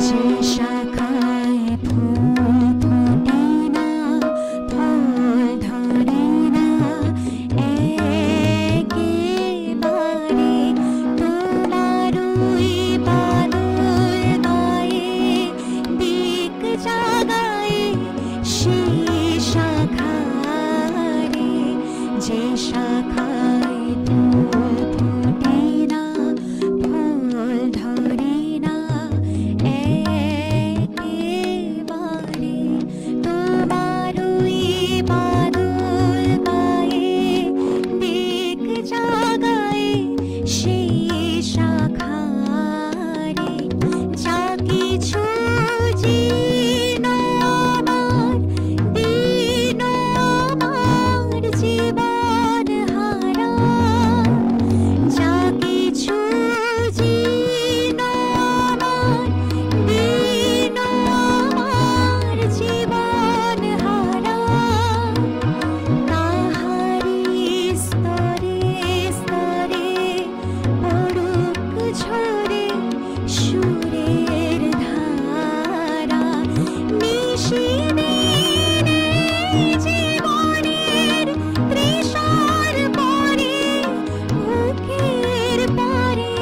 যে শাখায় ফুল ফোটে না, ফল ধরে না, একেবারে তোমারই বাদল গায়ে দিক জাগায় সেই শাখারে, যে শাখায় ফুল ফোটে না, ফল ধরে না, একেবারে তোমারই বাদল গায়ে দিক জাগায় সেই শাখারে। যা কিছু জীর্ণ আমার, দীন আমার জীবন হারা, যা কিছু জীর্ণ আমার, দীন আমার জীবন হারা, তাহারি স্তরে স্তরে পড়ুক ঝরে সুরের ধারা। নিশিদিনে জীবনের তৃষার পরে, বুকের পরে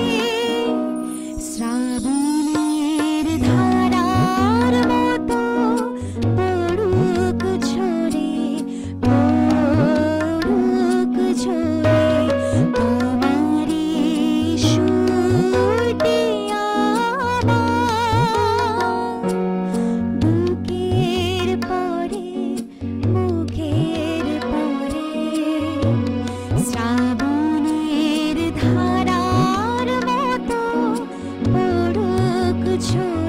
শ্রাবণের ধারার মতো পড়ুক ঝরে, পড়ুক ঝরে তোমারই সুরটি আমার। বুকের পরে, বুকের পরে শ্রাবণের ধারার মতো পড়ুক ঝরে।